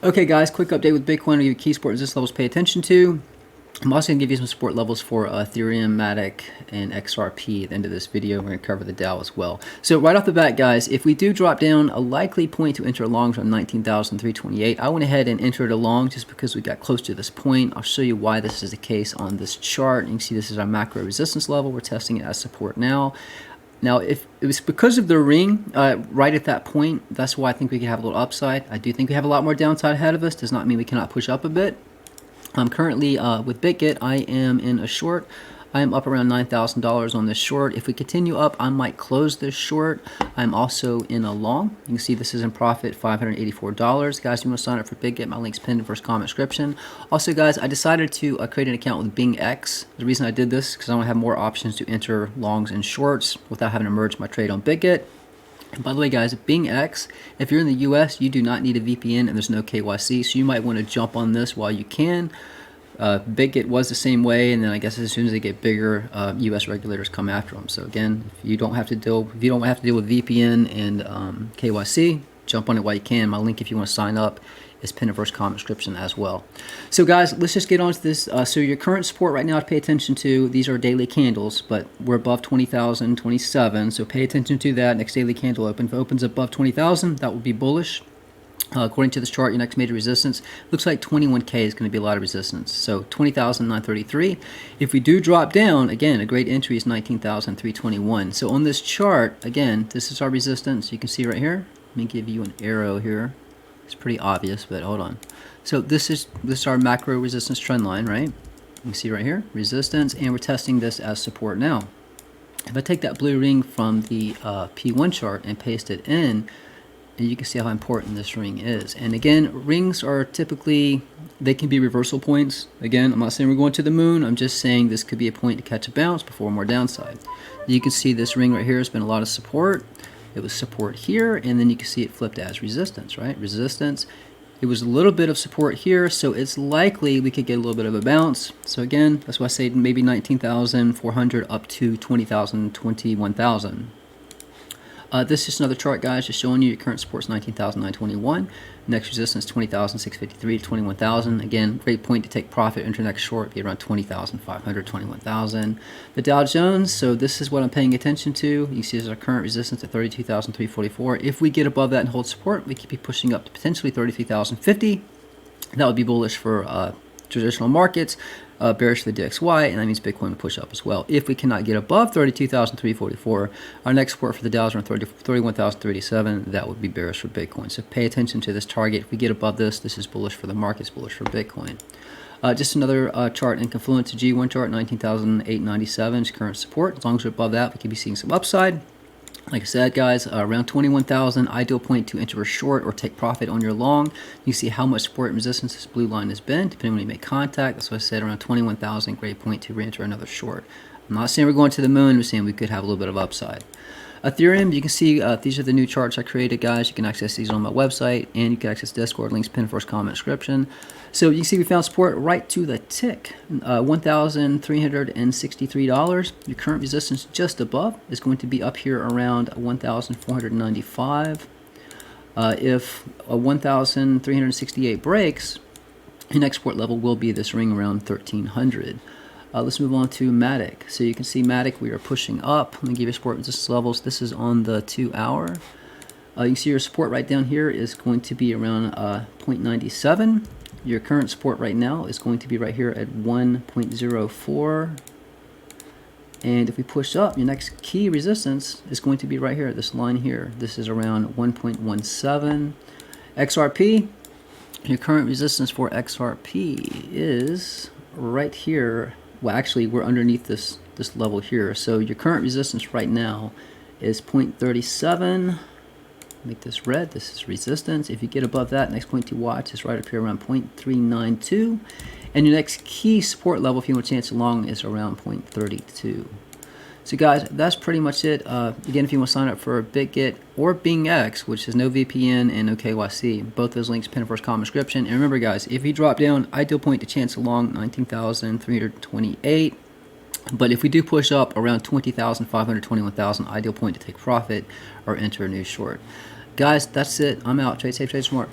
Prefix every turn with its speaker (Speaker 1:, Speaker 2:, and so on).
Speaker 1: Okay guys, quick update with Bitcoin. I'll give you key support resistance levels to pay attention to. I'm also going to give you some support levels for Ethereum, Matic, and XRP at the end of this video. We're going to cover the Dow as well. So right off the bat, guys, if we do drop down, a likely point to enter long from 19,328. I went ahead and entered a long just because we got close to this point. I'll show you why this is the case on this chart. You can see this is our macro resistance level. We're testing it as support now. Now, if it was because of the ring right at that point, that's why I think we could have a little upside. I do think we have a lot more downside ahead of us. Does not mean we cannot push up a bit. I'm currently with BitGet. I am in a short. I am up around $9,000 on this short. If we continue up, I might close this short. I'm also in a long. You can see this is in profit, $584. Guys, you want to sign up for BitGet? My link's pinned in the first comment description. Also, guys, I decided to create an account with BingX. The reason I did this is because I want to have more options to enter longs and shorts without having to merge my trade on BitGet. And by the way, guys, BingX, if you're in the US, you do not need a VPN and there's no KYC, so you might want to jump on this while you can. BitGet was the same way, and then I guess as soon as they get bigger, U.S. regulators come after them. So again, if you don't have to deal with VPN and KYC, jump on it while you can. My link, if you want to sign up, is pinned in the first comment description as well. So guys, let's just get on to this. So your current support right now to pay attention to, these are daily candles, but we're above 20,027. So pay attention to that. Next daily candle open. If it opens above 20,000, that would be bullish. According to this chart, your next major resistance looks like 21K is going to be a lot of resistance. So 20,933. If we do drop down, again, a great entry is 19,321. So on this chart, again, this is our resistance. You can see right here. Let me give you an arrow here. It's pretty obvious, but hold on. So this is our macro resistance trend line, right? You can see right here, resistance, and we're testing this as support now. If I take that blue ring from the P1 chart and paste it in, and you can see how important this ring is. And again, rings are typically, they can be reversal points. Again, I'm not saying we're going to the moon. I'm just saying this could be a point to catch a bounce before more downside. You can see this ring right here has been a lot of support. It was support here, and then you can see it flipped as resistance, right? Resistance. It was a little bit of support here, so it's likely we could get a little bit of a bounce. So again, that's why I say maybe 19,400 up to 20,000, 21,000. This is just another chart, guys, just showing you your current support is 19,921. Next resistance 20,653 to 21,000. Again, great point to take profit. Enter next short, be around 20,500, 21,000. The Dow Jones, so this is what I'm paying attention to. You can see there's our current resistance at 32,344. If we get above that and hold support, we could be pushing up to potentially 33,050. That would be bullish for traditional markets, bearish for the DXY, and that means Bitcoin will push up as well. If we cannot get above 32,344, our next support for the Dow is around 31,037. That would be bearish for Bitcoin. So pay attention to this target. If we get above this, this is bullish for the markets, bullish for Bitcoin. Just another chart in Confluence, G1 chart, 19,897 is current support. As long as we're above that, we could be seeing some upside. Like I said, guys, around 21,000, ideal point to enter a short or take profit on your long. You see how much support and resistance this blue line has been, depending on when you make contact. That's what I said, around 21,000, great point to re-enter another short. I'm not saying we're going to the moon, we're saying we could have a little bit of upside. Ethereum, you can see these are the new charts I created, guys. You can access these on my website, and you can access Discord. Links pinned first comment description. So you can see we found support right to the tick, $1,363. Your current resistance just above is going to be up here around 1,495. If a 1,368 breaks, your next support level will be this ring around 1,300. Let's move on to Matic. So you can see Matic, we are pushing up. Let me give you support resistance levels. This is on the 2 hour. You can see your support right down here is going to be around 0.97. Your current support right now is going to be right here at 1.04. And if we push up, your next key resistance is going to be right here, this line here. This is around 1.17. XRP, your current resistance for XRP is right here. Well, actually, we're underneath this level here. So your current resistance right now is 0.37. Make this red. This is resistance. If you get above that, next point to watch is right up here around 0.392. And your next key support level, if you want a chance along, is around 0.32. So guys, that's pretty much it. Again, if you want to sign up for BitGet or BingX, which is no VPN and no KYC, both those links pinned in first comment description. And remember, guys, if you drop down, ideal point to chance along 19,328. But if we do push up around 20,500, 21,000, ideal point to take profit or enter a new short. Guys, that's it. I'm out. Trade safe, trade smart.